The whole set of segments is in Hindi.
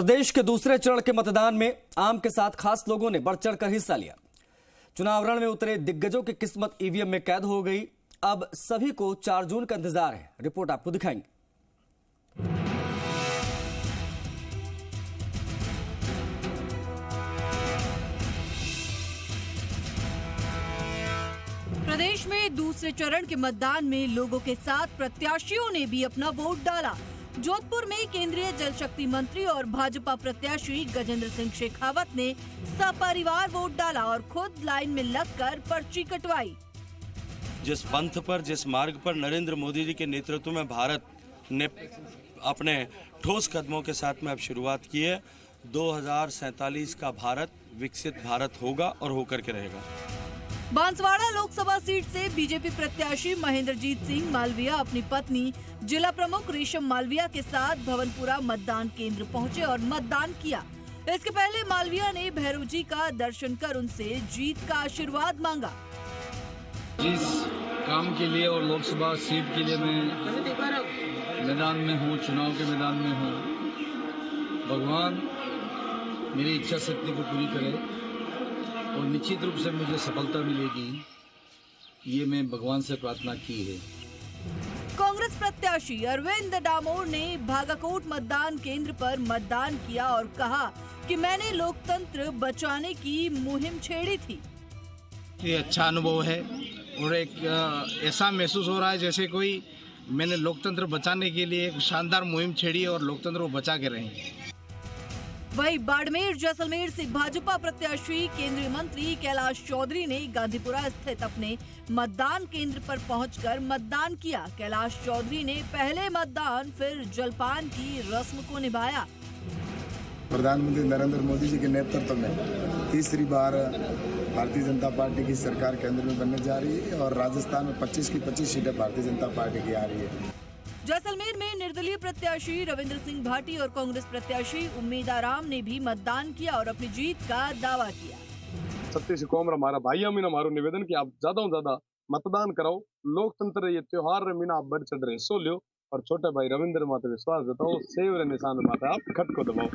प्रदेश के दूसरे चरण के मतदान में आम के साथ खास लोगों ने बढ़ चढ़कर हिस्सा लिया। चुनाव रण में उतरे दिग्गजों की किस्मत ईवीएम में कैद हो गई। अब सभी को 4 जून का इंतजार है। रिपोर्ट आपको दिखाएंगे। प्रदेश में दूसरे चरण के मतदान में लोगों के साथ प्रत्याशियों ने भी अपना वोट डाला। जोधपुर में केंद्रीय जल शक्ति मंत्री और भाजपा प्रत्याशी गजेंद्र सिंह शेखावत ने सपरिवार वोट डाला और खुद लाइन में लगकर पर्ची कटवाई। जिस पंथ पर, जिस मार्ग पर नरेंद्र मोदी जी के नेतृत्व में भारत ने अपने ठोस कदमों के साथ में अब शुरुआत की है, 2047 का भारत विकसित भारत होगा और होकर के रहेगा। बांसवाड़ा लोकसभा सीट से बीजेपी प्रत्याशी महेंद्रजीत सिंह मालविया अपनी पत्नी जिला प्रमुख रेशम मालविया के साथ भवनपुरा मतदान केंद्र पहुंचे और मतदान किया। इसके पहले मालविया ने भैरव जी का दर्शन कर उनसे जीत का आशीर्वाद मांगा। जिस काम के लिए और लोकसभा सीट के लिए मैं मैदान में हूँ, चुनाव के मैदान में हूँ, भगवान मेरी इच्छा शक्ति को पूरी करे और निश्चित रूप से मुझे सफलता मिलेगी, ये मैं भगवान से प्रार्थना की है। कांग्रेस प्रत्याशी अरविंद डामोर ने भागाकोट मतदान केंद्र पर मतदान किया और कहा कि मैंने लोकतंत्र बचाने की मुहिम छेड़ी थी। ये अच्छा अनुभव है और एक ऐसा महसूस हो रहा है जैसे कोई मैंने लोकतंत्र बचाने के लिए एक शानदार मुहिम छेड़ी और लोकतंत्र को बचा के रहे। वहीं बाड़मेर जैसलमेर से भाजपा प्रत्याशी केंद्रीय मंत्री कैलाश चौधरी ने गांधीपुरा स्थित अपने मतदान केंद्र पर पहुंचकर मतदान किया। कैलाश चौधरी ने पहले मतदान फिर जलपान की रस्म को निभाया। प्रधानमंत्री नरेंद्र मोदी जी के नेतृत्व में तीसरी बार भारतीय जनता पार्टी की सरकार केंद्र में बनने जा रही है और राजस्थान में 25 की 25 सीटें भारतीय जनता पार्टी की आ रही है। जैसलमेर में निर्दलीय प्रत्याशी रविंद्र सिंह भाटी और कांग्रेस प्रत्याशी उम्मीद आराम ने भी मतदान किया और अपनी जीत का दावा किया। छत्तीस कौम हमारा भाई मीन हमारो निवेदन कि आप ज्यादा से ज्यादा मतदान कराओ, लोकतंत्र ये त्योहार मीना आप बढ़ चढ़ रहे हिस्सो लियो और छोटे भाई रविंद्र माते विश्वास जताओ, सेव रे निशान माते आप खट को दबाओ।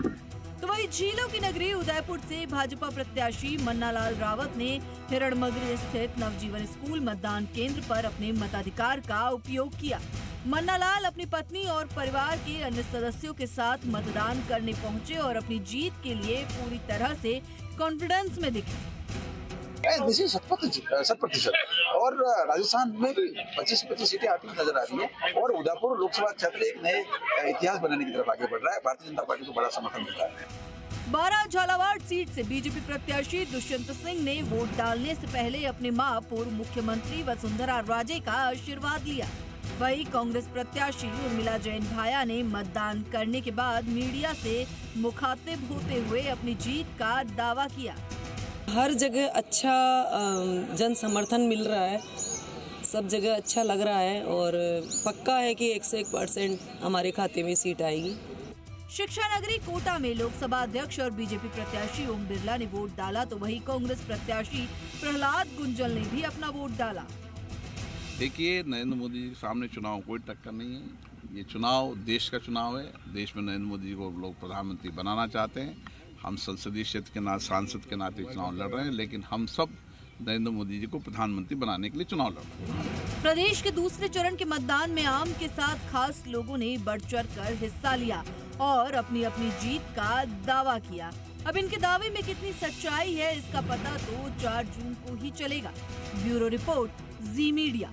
तो वही झीलों की नगरी उदयपुर से भाजपा प्रत्याशी मन्नालाल रावत ने हिरणमगरी स्थित नवजीवन स्कूल मतदान केंद्र पर अपने मताधिकार का उपयोग किया। मन्नालाल अपनी पत्नी और परिवार के अन्य सदस्यों के साथ मतदान करने पहुंचे और अपनी जीत के लिए पूरी तरह से कॉन्फिडेंस में दिखे। 100% और राजस्थान में 25 सीटें आती नजर आ रही है और उदयपुर लोकसभा क्षेत्र एक नए इतिहास बनाने की तरफ आगे बढ़ रहा है। भारतीय जनता पार्टी को बड़ा समर्थन मिल रहा है। 12 झालावाड़ सीट से बीजेपी प्रत्याशी दुष्यंत सिंह ने वोट डालने से पहले अपनी मां पूर्व मुख्यमंत्री वसुंधरा राजे का आशीर्वाद लिया। वही कांग्रेस प्रत्याशी उर्मिला जैन भाया ने मतदान करने के बाद मीडिया से मुखातिब होते हुए अपनी जीत का दावा किया। हर जगह अच्छा जन समर्थन मिल रहा है, सब जगह अच्छा लग रहा है और पक्का है कि 101% हमारे खाते में सीट आएगी। शिक्षा नगरी कोटा में लोकसभा अध्यक्ष और बीजेपी प्रत्याशी ओम बिरला ने वोट डाला, तो वही कांग्रेस प्रत्याशी प्रहलाद गुंजल ने भी अपना वोट डाला। देखिए, नरेंद्र मोदी जी के सामने चुनाव कोई टक्कर नहीं है। ये चुनाव देश का चुनाव है। देश में नरेंद्र मोदी जी को लोग प्रधानमंत्री बनाना चाहते हैं। हम संसदीय क्षेत्र के नाते, सांसद के नाते चुनाव लड़ रहे हैं, लेकिन हम सब नरेंद्र मोदी जी को प्रधानमंत्री बनाने के लिए चुनाव लड़ रहे हैं। प्रदेश के दूसरे चरण के मतदान में आम के साथ खास लोगों ने बढ़ चढ़कर हिस्सा लिया और अपनी अपनी जीत का दावा किया। अब इनके दावे में कितनी सच्चाई है, इसका पता तो 4 जून को ही चलेगा। ब्यूरो रिपोर्ट, जी मीडिया।